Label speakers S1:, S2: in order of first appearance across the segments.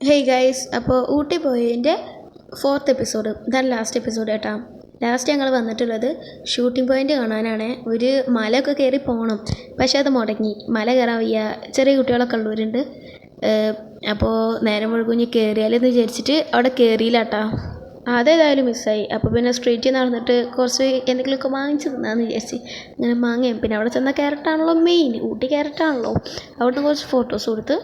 S1: Hey guys, അപ്പോൾ ഊട്ടി പോയതിൻ്റെ 4th episode, ഇതാണ് ലാസ്റ്റ് എപ്പിസോഡ് കേട്ടോ. ലാസ്റ്റ് ഞങ്ങൾ വന്നിട്ടുള്ളത് ഷൂട്ടിംഗ് പോയിൻ്റ് കാണാനാണ്. ഒരു മലയൊക്കെ കയറി പോകണം, പക്ഷേ അത് മുടങ്ങി. മല കയറാൻ വയ്യ, ചെറിയ കുട്ടികളൊക്കെ ഉള്ളവരുണ്ട്. അപ്പോൾ നേരം മുഴുകുഞ്ഞ് കയറിയാലെന്ന് വിചാരിച്ചിട്ട് അവിടെ കയറിയില്ല കേട്ടോ. അതേതായാലും മിസ്സായി. അപ്പോൾ പിന്നെ സ്ട്രീറ്റിൽ നടന്നിട്ട് കുറച്ച് എന്തെങ്കിലുമൊക്കെ വാങ്ങിച്ച് തിന്നാന്ന് വിചാരിച്ച് ഇങ്ങനെ മാങ്ങയും, പിന്നെ അവിടെ ചെന്ന ക്യാരറ്റാണല്ലോ മെയിൻ, ഊട്ടി ക്യാരറ്റാണല്ലോ. അവിടുന്ന് കുറച്ച് ഫോട്ടോസ് കൊടുത്ത്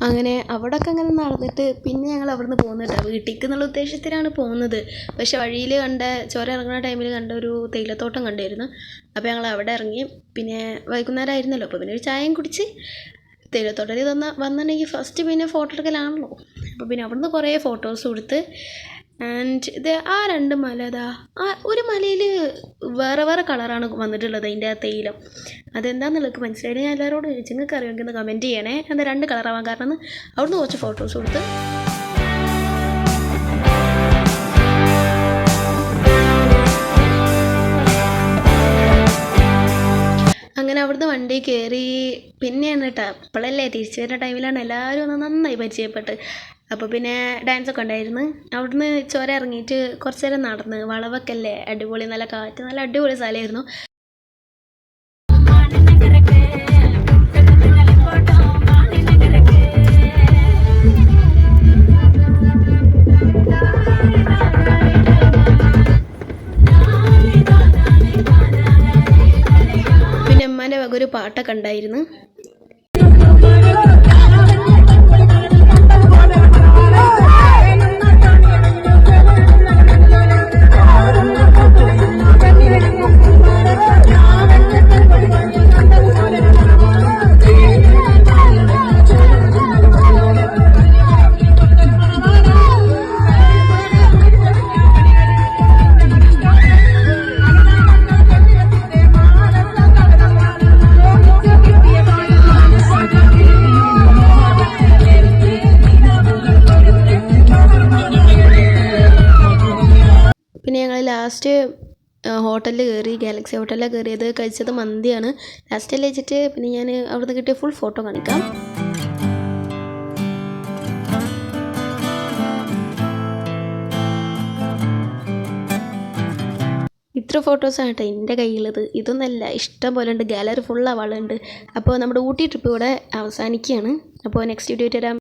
S1: അങ്ങനെ അവിടെയൊക്കെ അങ്ങനെ നടന്നിട്ട് പിന്നെ ഞങ്ങൾ അവിടുന്ന് പോകുന്നുണ്ട്. വീട്ടിലേക്ക് എന്നുള്ള ഉദ്ദേശത്തിലാണ് പോകുന്നത്. പക്ഷെ വഴിയിൽ കണ്ട ചുരം ഇറങ്ങുന്ന ടൈമിൽ കണ്ട ഒരു തേയിലത്തോട്ടം കണ്ടായിരുന്നു. അപ്പോൾ ഞങ്ങൾ അവിടെ ഇറങ്ങി. പിന്നെ വൈകുന്നേരം ആയിരുന്നല്ലോ, അപ്പോൾ പിന്നെ ഒരു ചായയും കുടിച്ച് തേയിലത്തോട്ടത്തിൽ വന്നിട്ടുണ്ടെങ്കിൽ ഫസ്റ്റ് പിന്നെ ഫോട്ടോ എടുക്കലാണല്ലോ. അപ്പോൾ പിന്നെ അവിടുന്ന് കുറേ ഫോട്ടോസ് കൊടുത്ത്. ആൻഡ് ഇത് ആ രണ്ട് മല, ഒരു മലയിൽ വേറെ വേറെ കളറാണ് വന്നിട്ടുള്ളത് അതിൻ്റെ ആ തേയിലം. അതെന്താണെന്നുള്ളത് മനസ്സിലായിട്ട് ഞാൻ എല്ലാവരോടും ചോദിച്ചു, നിങ്ങൾക്ക് അറിയുമെങ്കിൽ ഒന്ന് കമൻറ്റ് ചെയ്യണേ, എന്താ രണ്ട് കളറാവാൻ കാരണം. അവിടുന്ന് കുറച്ച് ഫോട്ടോസ് കൊടുത്ത് അങ്ങനെ അവിടുന്ന് വണ്ടി കയറി. പിന്നെയാണ് കേട്ടോ, അപ്പോഴല്ലേ തിരിച്ചു വരുന്ന ടൈമിലാണ് എല്ലാവരും ഒന്ന് നന്നായി പരിചയപ്പെട്ട്. അപ്പോൾ പിന്നെ ഡാൻസൊക്കെ ഉണ്ടായിരുന്നു. അവിടുന്ന് ചുരം ഇറങ്ങിയിട്ട് കുറച്ച് നേരം നടന്ന്, വളവൊക്കെ അല്ലേ അടിപൊളി, നല്ല കാറ്റ്, നല്ല അടിപൊളി സ്ഥലമായിരുന്നു. പിന്നെ ഉമ്മാൻ്റെ വക ഒരു പാട്ടൊക്കെ ഉണ്ടായിരുന്നു. പിന്നെ ഞങ്ങൾ ലാസ്റ്റ് ഹോട്ടലിൽ കയറി, ഗാലക്സി ഹോട്ടലിലാണ് കയറിയത്. കഴിച്ചത് മന്തിയാണ്. ലാസ്റ്റിൽ വെച്ചിട്ട് പിന്നെ ഞാൻ അവിടുന്ന് കിട്ടിയ ഫുൾ ഫോട്ടോ കാണിക്കാം. ഇത്ര ഫോട്ടോസാണ് കേട്ടോ എൻ്റെ കയ്യിലുള്ളത്. ഇതൊന്നല്ല, ഇഷ്ടം പോലെ ഉണ്ട്. ഗാലറി ഫുൾ ആവാളുണ്ട്. അപ്പോൾ നമ്മുടെ ഊട്ടി ട്രിപ്പ് ഇവിടെ അവസാനിക്കുകയാണ്. അപ്പോൾ നെക്സ്റ്റ് വീഡിയോ തരാം.